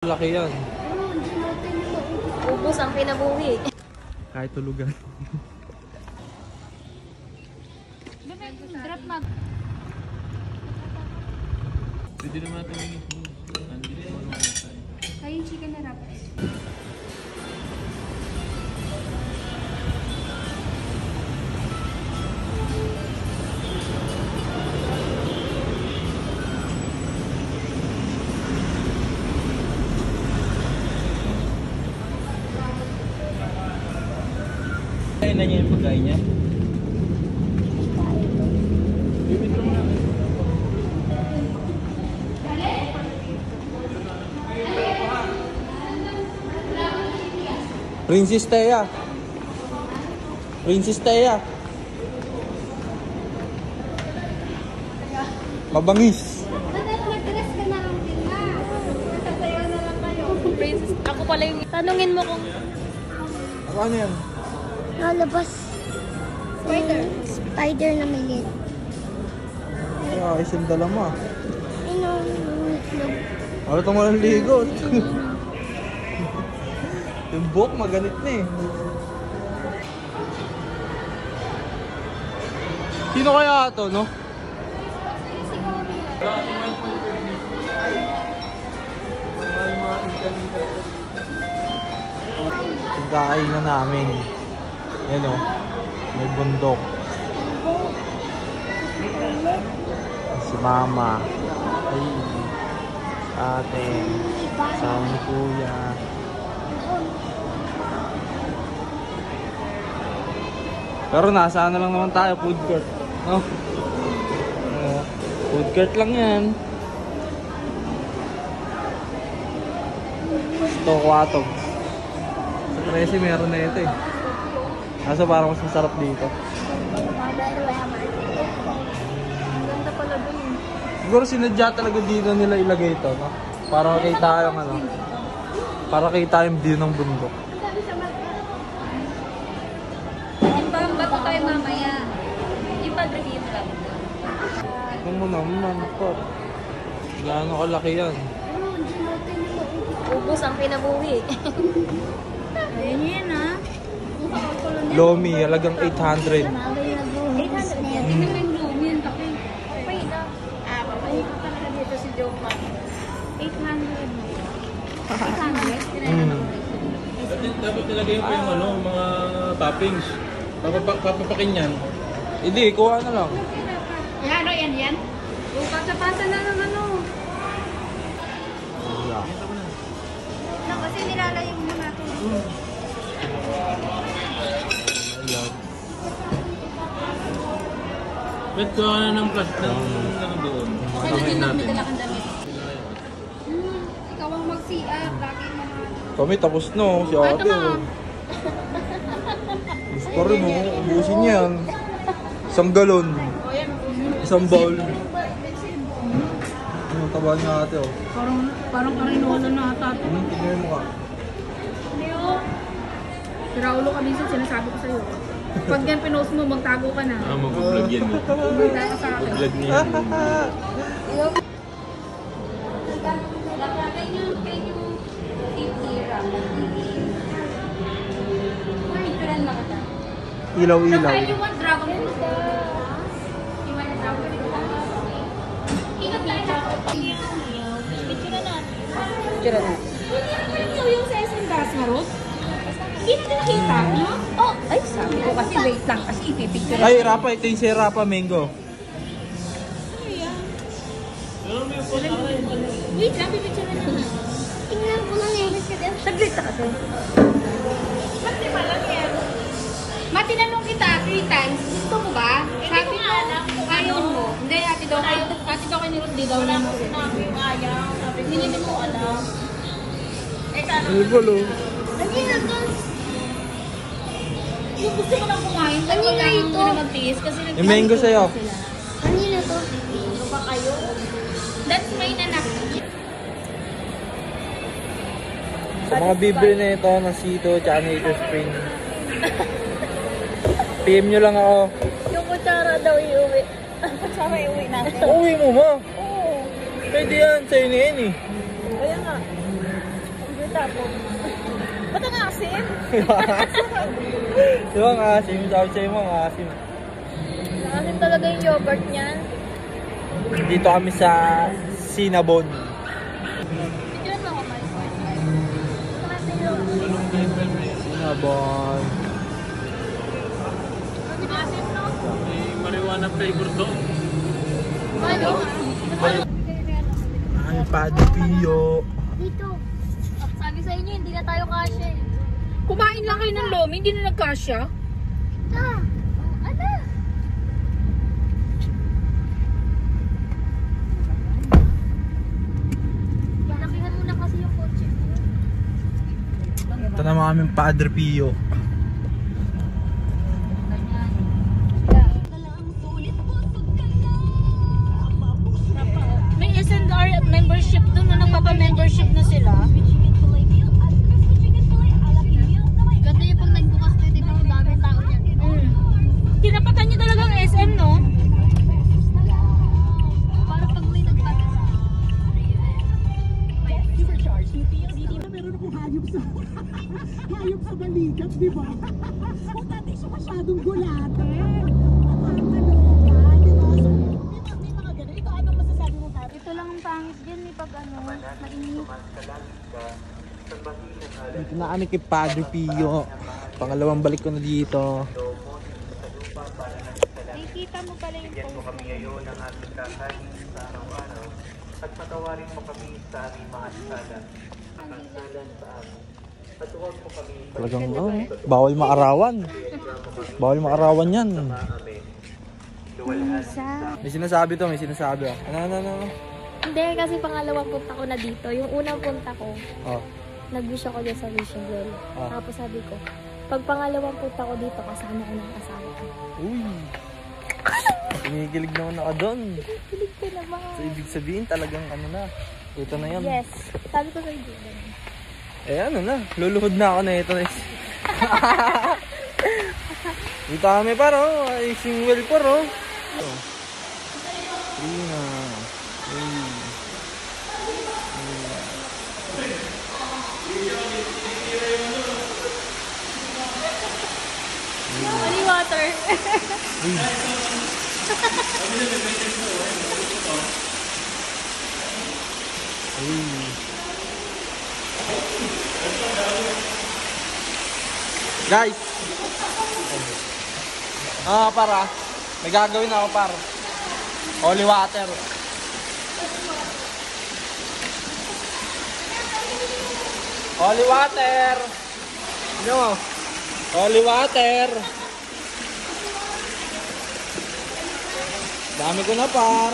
Laki yan. Ubus ang pinabuhi. Kahit tulugan. Drop mag. Pwede naman tumingin. Kayo yung chicken na wrap. Kaya na niya yung pagkain niya. Princess Thea. Princess Thea. Mabangis. Mag-dress ka na lang din na. Masasayaw na lang kayo. Princess, ako pala yung tanungin mo kung Ano yan? Lalabas. Spider. Spider na maliit. Ay, isang dalama. Ano? Ano itong walang ligot? Yung buhok maganit na eh. Sino kaya ito, no? Pagkain na namin. Yan o. May bundok. Si mama. Ay. Ate. Sama ni kuya. Pero nasaan na lang naman tayo, food court. No? Food court lang yan. Ito, kwatog. Sa 13 meron na ito eh. Kaso parang mas masarap dito. ganda pala dun. Siguro sinadya talaga dito nila ilagay ito, no? Para makita yung ano. Para kita yung view ng bundok. Ibang bato tayo mamaya. Yung padrihit lang. Ito mo naman, po. Gaano kalaki yan? Ubus ang pinabuhi. Ayan yan ha. Lomi, halagang 800. 800. Hindi naman yung lomi yan. Papay na. Papay ko talaga dito si Jopa. 800. 800? Dapat nilagay pa yung ano, mga toppings. Papapakin yan. Hindi, kuha na lang. Yan o, yan. Bukas sa pasa na ng ano. Wala. No, kasi nilalayo mo natin. Ayan. Ba't kuha na ng plastic ng doon? Okay na din namin dala kang damit. Ikaw ang mag-CR. Lagi mga... Kami tapos no, si ate. Oh. Gusto pa rin oh, ubusin yan. Isang galon. Isang bowl. Ano, taba niya ate oh. Parang karinola na ata. Tingnan mo ka. Leo, si Raulo ka minsan sinasabi ko sa'yo. Pag yan pinost mo, magtago ka na. Mag-vlog yan mo. Magtago ka sa akin. Mag-vlog niya yan. Ilaw-ilaw. You want dragon fruit? You want dragon fruit? Ingat tayo. Picture na natin. Picture na natin. Yung sa SM Basmarot? Hindi natin nakita, no? Oh, ay sabi ko kasi wait lang. Kasi ipipicture na. Ay, Rapa, ito yung si Rapa Mango. Wait lang, pipicture na natin. Tingnan ko lang eh. Saglit na kasi. Ba't di ba lang yan? Matinanong kita 3 times, gusto mo ba? Sabi ko, ayaw mo. Hindi, ate daw kayo ni Ruth, di daw na mo. Sinabi yung ayaw. Sabi ko, hindi mo alam. Eh, sana Ano ba lo? Ano na to? yung gusto mo lang kumain, Ano na kailangan ito? mo na magtiis kasi Yung mango sa'yo. Ano na to? Ano ba kayo? That's mine anak. Sa mga bibili na ito ng Sito at Nature Spring. PM nyo lang ako. Yung kutsara daw iuwi. Ang kutsara iuwi natin. Uwi mo ma. Oo. Pwede yan, sa'yo na yan eh. Kaya nga. Tapos. Ba't ang asim? Di ba ang asim? Sabi sa'yo mo ang asim. Asim talaga yung yogurt niyan. Dito kami sa Cinnabon. Bigyan mo ako, Mike. Cinnabon. Asim, no? May marijuana flavor doon. Ano? Ay, Padre Pio. Dito. Sabi sa inyo, hindi na tayo kasya eh. Kumain lang kayo ng lomi, hindi na nagkasya. Ah. Ano? Lakihan mo na kasi yung kotse mo. Ito naman kaming Padre Pio. May SNR membership doon na nagpapa-membership na sila. Ganda yung pag nagbukas na, di ba? Ang daming tao niyan. Tinapatan niyo talaga ang SM, no? Para pag may nagpapasa. Meron akong hayop sa hayop sa balikat, di ba? Kung dati siya masyadong gulate. Nakakaloka, di ba? So, may mga ganun. Ikaw, anong masasabi mo tayo? Ito lang ang pangit dyan, may pag ano, mainit. Dito na kami kay Padre Pio. Pangalawang balik ko na dito. Nakikita mo pala yung post. Kami ngayon ang aming kakain sa araw-araw at patawarin mo kami sa aming mga kasala at ang salan sa amin. At huwag mo kami Talagang bawal maarawan. Bawal maarawan yan. Amen. Luwalhati May sinasabi to, may sinasabi. Ano? Hindi, kasi pangalawang punta ko na dito. Yung unang punta ko, Oh. nag-wish ako dyan sa Vision Glory. Ah. Tapos sabi ko, pag pangalawang punta ko dito, kasama ko ng kasama ko. Uy. Kinikilig naman ako doon. Kilig ko naman. So, ibig sabihin talagang ano na. Ito na yan. Yes. Sabi ko sa Jordan. Eh ano na, luluhod na ako na ito. Dito kami paro, ising well paro. Rina. Honey water. Guys! Para. May gagawin ako para. Holy water. Holy water! Ano? Holy water! Dami ko na par.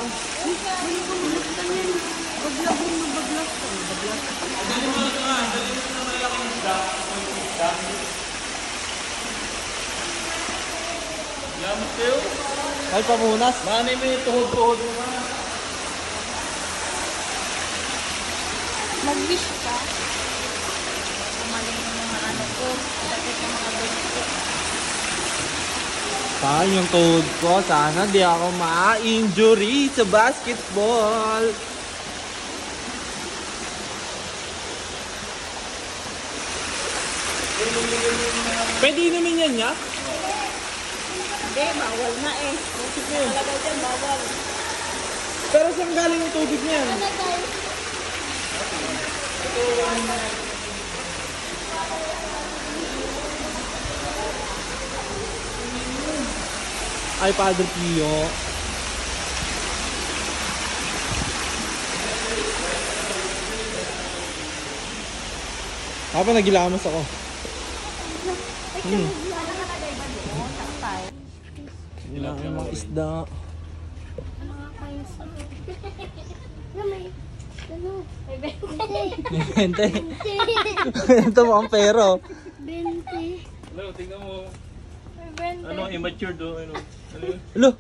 Yamas kayo. Ay, pamunas. Manay mo yung tuhod-tuhod mo na. Mag-wish ka. Kumaling yung mga ano ko. Sakit yung mga bed ko. Saan yung tuhod ko? Sana di ako ma-injury sa basketball. Pwede inumin yan niya? Hindi, bawal na eh. Nakalagay dyan, bawal. Pero saan galing yung tubig niyan? Ay, Padre Pio. Habang nagilamas ako. Ilang yung mga isda. Bente. Ito mo ang pero. Hello, tingnan mo. May bente. Ano, immature do. Ano yun? Hello.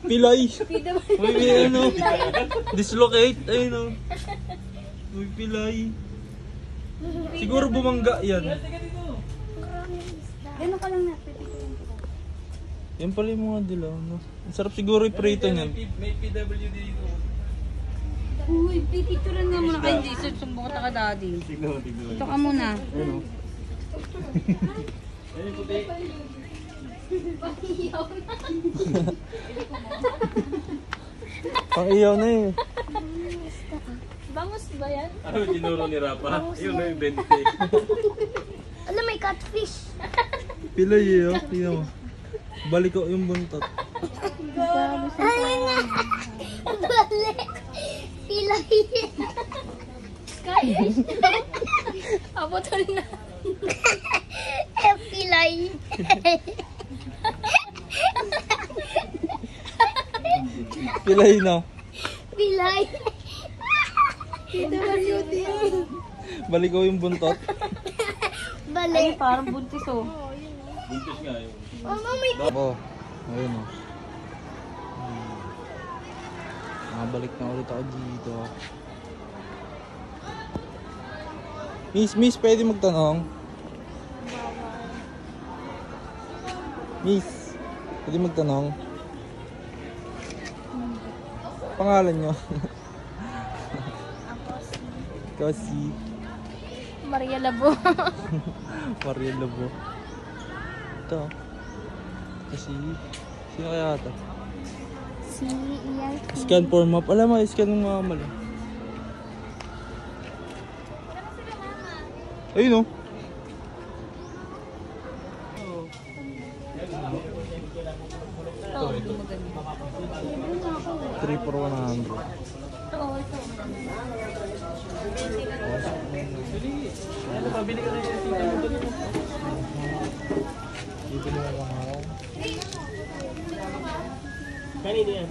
Pilay. Uy, ano. Dislocate. Ayun o. Uy, pilay. Siguro bumangga yan. Gano'n ka lang natin. Yan pala yung mga dilaw, no? Ang sarap siguro i-prito niyan. May PWD dito. Uy, pipicturean nga muna kayo. Hindi, sumbong ka ka daddy. Tignan. Ito ka muna. Ayun o. Ayun, puti. Pang iyaw na eh. Bangus ba yan? Ano dinuro ni Rapa? Yun na yung 20. Alam, may catfish. Pilay eh, oh. Tingnan mo. Balik ko yung buntot. Ayun na. Dali. Pilay. Catfish. Abotol na. Pilay. Pilay na. Pilay. Balik ko yung buntot. Balik. Parang buntis oh. Buntis nga yun. Mama, may Oh, ayun oh. Nakabalik na ulit ako dito. Miss, pwede magtanong? Miss, pwede magtanong? Pangalan nyo? Kasi Maria Labo. Maria Labo. Ito. Kasi sino kaya ito? si Ian. Scan for map. Alam mo, scan ng mga mali. Ayun oh. Ito, ito maganda. 3 for 100. Ano, pabili ka na yung tingnan mo doon. Bibili mo lang ako. Kanino yan?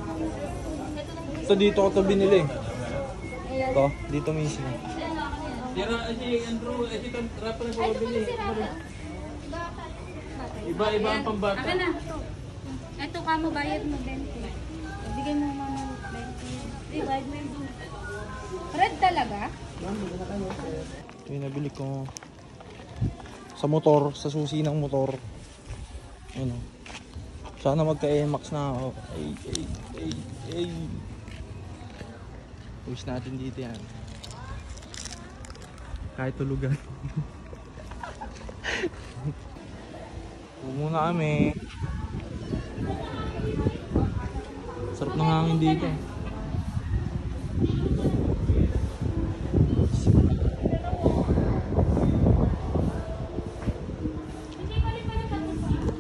Ito dito ko ito binili. Ito, dito mismo. Si Andrew, si Rapa na pabili. Iba ang pambata. Akin na. Ito ka mo, bayad mo 20. Bigay mo mama 20. Di, bayad mo yung blue. Red talaga? Ito yung nabili ko sa motor, sa susi ng motor. Ayun o. Sana magka-NMAX na ako. Ay. Push natin dito yan. Kahit tulugan. Muna kami. Sarap ng hangin dito.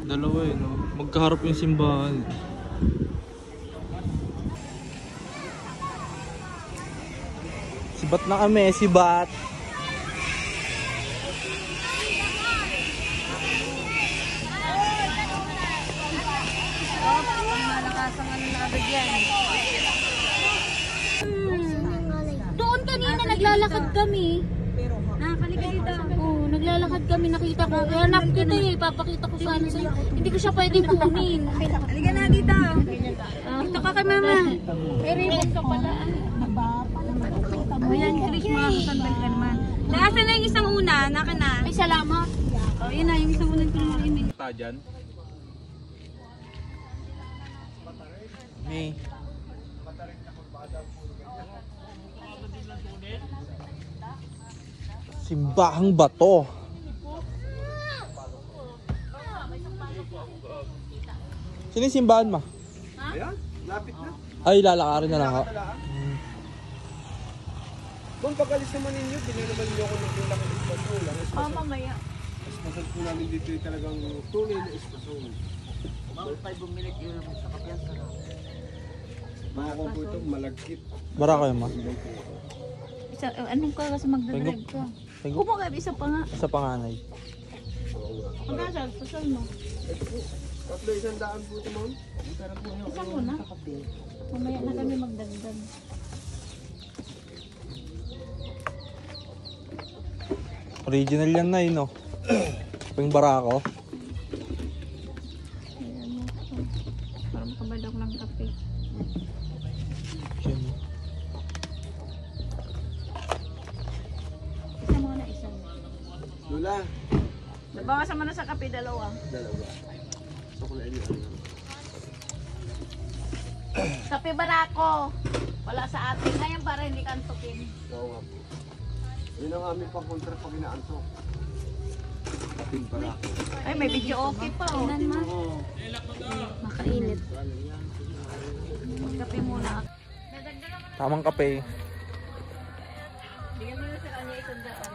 Dalawa eh, no? Magkaharap yung simbahan. Sibat na kami, sibat. Malakas ang ano na agad yan. Doon kanina naglalakad kami. Nakakaliga dito. Oo, naglalakad kami, nakita ko. Kaya anak kita eh, papakita ko sana sa'yo. Hindi ko siya pwedeng kunin. Halika na dito. Dito ka kay mama. May ribbon ka pala. Ayan, Chris, makakasandal ka naman. Nasa na yung isang una, naka na. Ay, salamat. Oh, yun na, yung isang una ko na email. Ta dyan. May. Simbahang bato. Sino yung simbahan ma? Ayan, lapit na. Ay, lalakarin na lang ako. Kung pag-alis naman ninyo, pinanaman niyo ako ng ilang espasyon. Mamaya. Espasyon po namin dito yung talagang tunay na espasyon. Mga ko po ito, malagkit. Bara kayo ma? Isa, anong ka kasi magdadrive ka? Tingko. Kumo ka, isa pa nga. Sa panganay. Pagkasal, pasal mo. Tatlo, 100 po ito, ma'am. Isa mo na. Mamaya na kami magdagdag. Original yan na no? Pang barako. Ayan mo. Para makabad ako ng kape. Yan. Isa mo na isa. Lula. Nabawasan mo na sa kape, dalawa. Dalawa. So, kung ano. Kape barako. Wala sa atin. Ayan para hindi kantukin. Oo nga po. Yun ang aming pang-kontra pag inaantok. Kaping pala ako. Ay, may video okay pa. Oh. Makainit. Magkape muna. Tamang kape. Bigyan mo na sa kanya isang daan.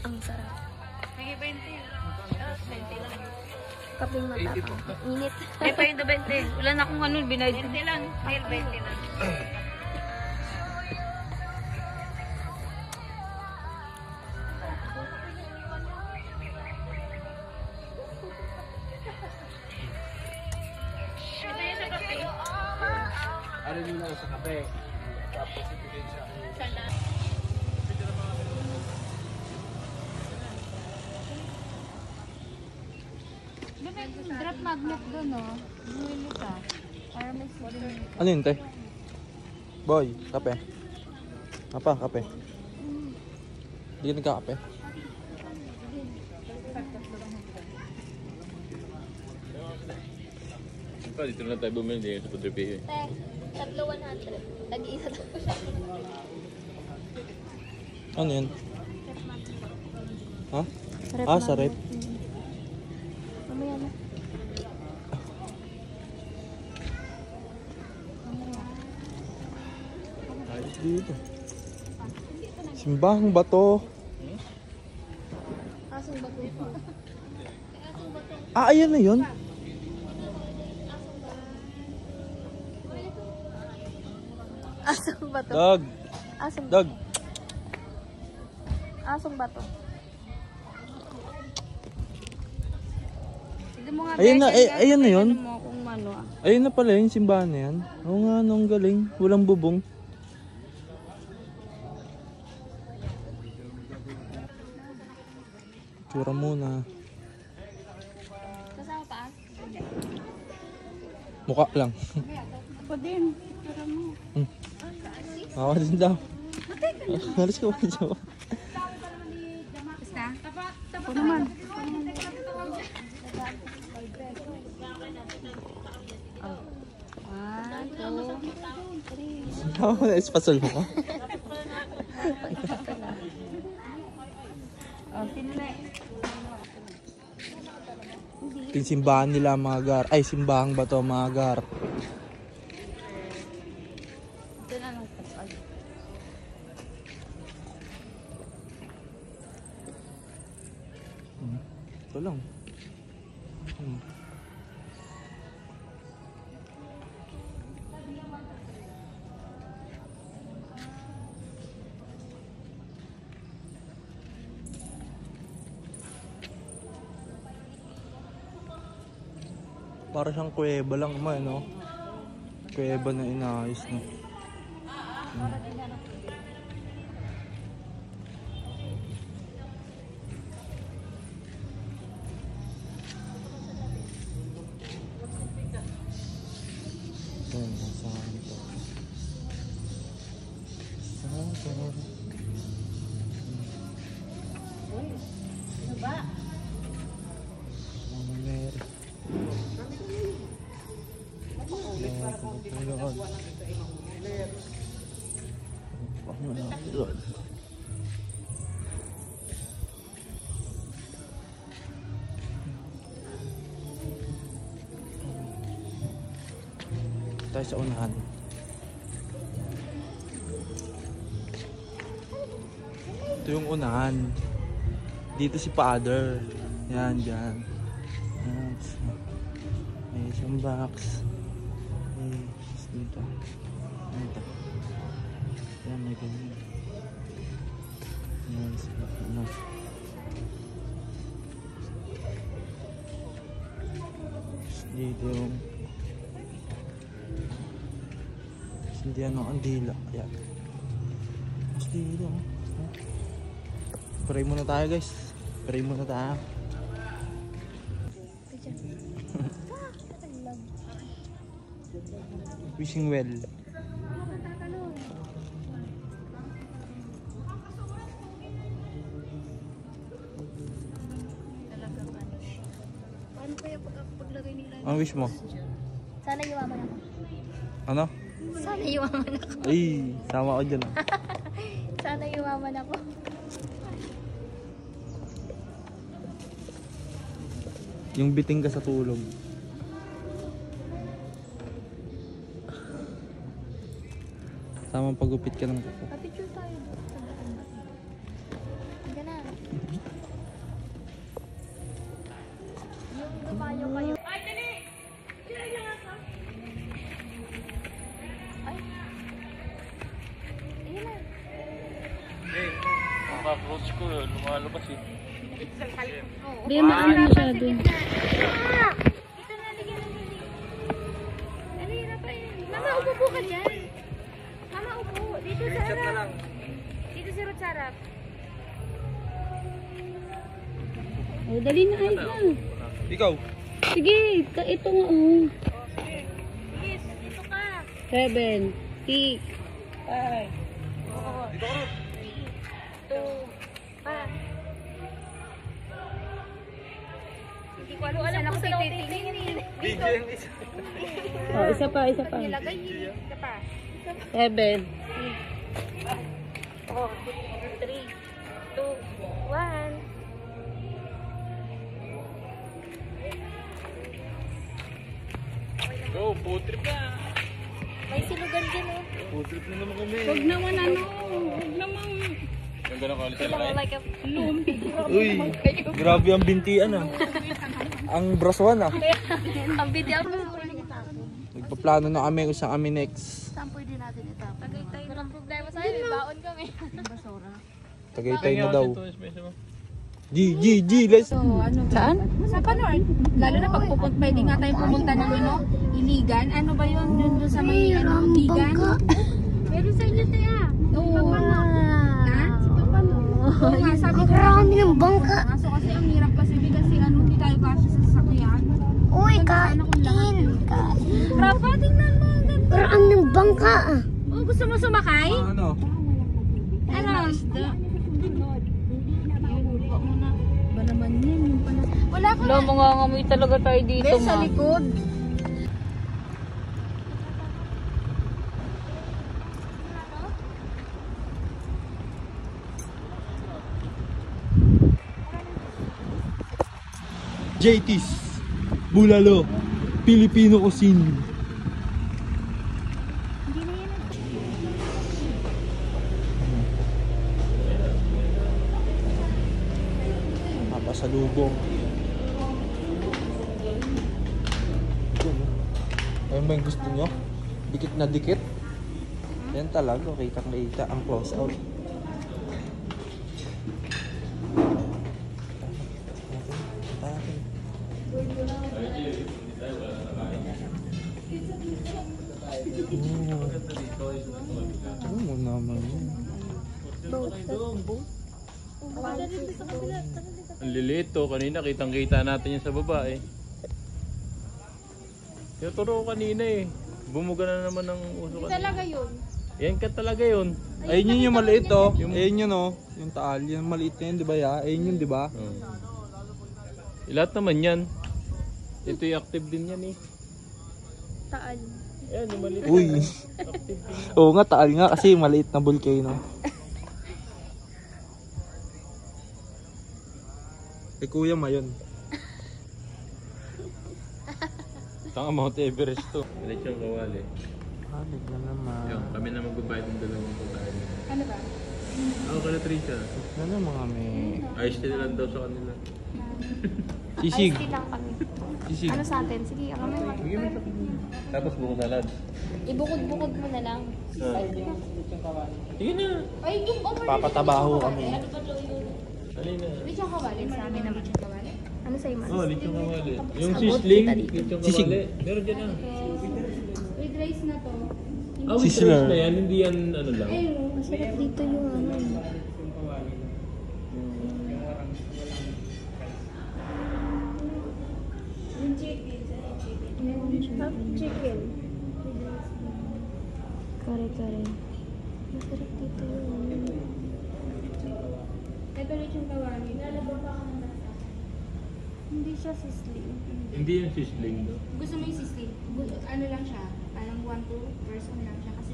Ang sarap. Sige, 20. 20 lang. Kaping matapang. Init. Ay, pa yung 20. Wala na akong ano, binayad. 20 lang. Ay, 20 lang. Ito yung sa kape. Ano yun lang sa kape? Tapos ibigay sa akin. Drop magnet doon, oh. Bumili ka. Para may siling. Ano yun, te? Boy, kape. Apa, kape. Hindi ka nagkakape. Pa, dito na tayo bumili din sa Pudrepi. Tatlo 100. Tag-isa to. Ano yun? Ha? Ah, sa rep. Mamaya na. Ayos dito. Simbahang bato. Asong bato. Ah, ayan na yun. Asong bato. Dag. Asong Dag. Asong bato. Tignan mo nga, Ayun na, Becky, ayun na yun. ano mo kung ano ah. Ayun na pala yung simbahan na yan. Oo nga, nung galing. Walang bubong. Tsura muna. Kasama pa? Mukha lang. Ako din. Para mo. Ako din daw. Halos ko ba dyan? Basta? Ako naman. Ako na espasol mo ka. Oh, pinle. Yung simbahan nila mga gar. Ay, simbahang bato mga gar. Ito na lang kapag. Ito lang. Para siyang kuweba lang naman, no? Kuweba na inaayos, no? Ayan, saan to? Saan to? Mama Mary. Tayo sa unahan. Ito yung unahan. Dito si Father. Yan, dyan. Yan. May isang box. Dito. Dito. Yan, may ganyan. Yan, ano. Dito yung hindi ano ang dila. Yan. Dito. Pray muna tayo guys. Pray muna tayo. Wishing well. Paano kaya paglagay nila? Ang wish mo? Sana yumaman ako. Ano? Sana Sana yumaman ako. Ay, sama ko dyan. Sana yumaman ako. Yung biting ka sa tulog. Tamang pagupit ka ng kuko. Papicture tayo doon. Hanggang na. Yung dumayo kayo. Ay, dali! Kaya niya nga ka. Ay. Ayun na. Ang approach ko, lumalabas eh. Hindi maano masyado. Ito na, ligyan na nili. Dali, rapay. Mama, upo po ka dyan. Mama, upo. Dito sa harap. Dito sa Ruth sa harap. Oh, dali na, ayos na. Ikaw? Sige, ito nga oh. Yes, dito ka. 7, 6, 5. Dito ka, Ruth. 2, 5. Hindi ko alam kung saan ako titingin eh. Video yung isa. Oh, isa pa, isa pa. Nilagay yun. Isa pa. 7. Oh, 3, 2, 1. Go, food trip na. May silugan dyan oh. Food trip na naman kami. Huwag naman ano, huwag naman. Ganda na quality Kailangan na like a Uy, grabe ang bintian ah. Ang braswan ah. ang video mo. Nagpaplano na kami kung saan kami next. Saan pwede natin itapon? Tagaytay lang problema sa'yo. May baon kami. Tagaytay na daw. Ito, space mo. G, let's... Saan? Sa Panorn, lalo na pag pwede nga tayong pumunta ng ano, Iligan. Ano ba yun? Yun doon sa may ano, Iligan? Meron sa inyo tayo. Oo. Ha? Oo nga, sabi ko. Marami ng bangka. Kaso kasi ang hirap kasi kasi ano, hindi tayo kasya sa sasakyan. Uy, kain. Rafa, tingnan mo. Ang ganda. Parang ng bangka. Oh, gusto mo sumakay? Ano? Ano? Ba naman yan? Yung pala. Wala ka Wala, mga ngamoy talaga tayo dito, sa ma. likod. JT's Bulalo Filipino Cuisine. Papasalubong. Ayun ba yung gusto nyo? Dikit na dikit. Yan talaga, kita ang close out. Oo naman yun. Ang liliit to. Kanina kitang-kita natin yan sa baba eh. Tinuturo ko kanina eh. Bumuga na naman ng uso kanina. Talaga yun. Yan ka talaga yun. Ayun yun yung maliit oh. Ayun yun oh. Yung taal. Yung maliit na yun, di ba ya? Ayun yun, di ba? Oh. Lahat naman yan. Ito yung active din yan eh. Taal. Ayan, yung maliit. Uy. Active din. Oo nga, taal nga kasi maliit na volcano. Eh kuya mayon. Tanga Mount Everest to. Ulit yung kawali. Halig na naman. Yung, kami na magbabayad ng dalawang pagkain. Ano ba? Ako kala Trisha. Ano mga may... Ayos din lang daw sa kanila. Sisig. Ice tea lang kami. Sisig. Ano sa atin? Sige, ako na. Sige mo sa kanila. Tapos buko salad. Ibukod-bukod mo na lang. Sige na. Ay, yung over. Papatabaho kami. Dali na. Lechong kawali. Sa amin naman yung kawali. Ano sa'yo, Mas? Oh, lechong kawali. Yung Sabot sisling, kita dito. lechong Sisig. kawali. Meron dyan na. With rice na to. Ah, with Sizzler. rice na yan. Hindi yan ano lang. Masarap dito yung ano. Chicken. Kare-kare. Masarap dito yung ano. Ito lechong kawali. Lalabang pa ako ng basta. Hindi siya sisling. Hindi yan sisling. No? Gusto mo yung sisig? Ano lang siya? Parang 1-2 person lang siya. Kasi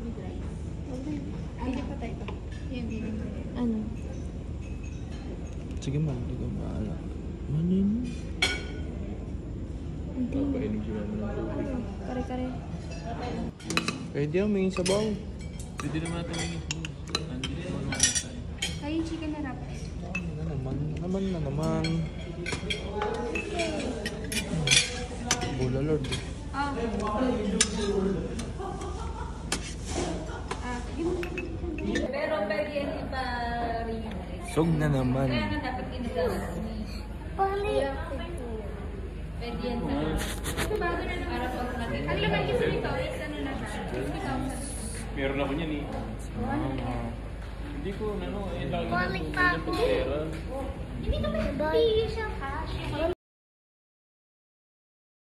Hindi pa tayo. Yan, hindi. Ano? Sige man, hindi ko maala. Manin. Hindi. Papainom si mama ng tubig. Ano? Kare-kare. Pwede yung may sabaw. Pwede naman tumingin. Nandito mo naman tayo. Ay, yung chicken na wrap. Na naman. Bula Lord. Ah. Pero pwede yan ipa-reunize. Sog na naman. Kaya nga dapat ginagawa. Pali. Pwede yan na. Bago na naman. Para pag natin. Ang laman kasi nito is ano na siya. 50,000. Meron ako niyan eh. Hindi ko, ano, eh, lagi Balik na pa pera. Hindi naman, hindi siya cash.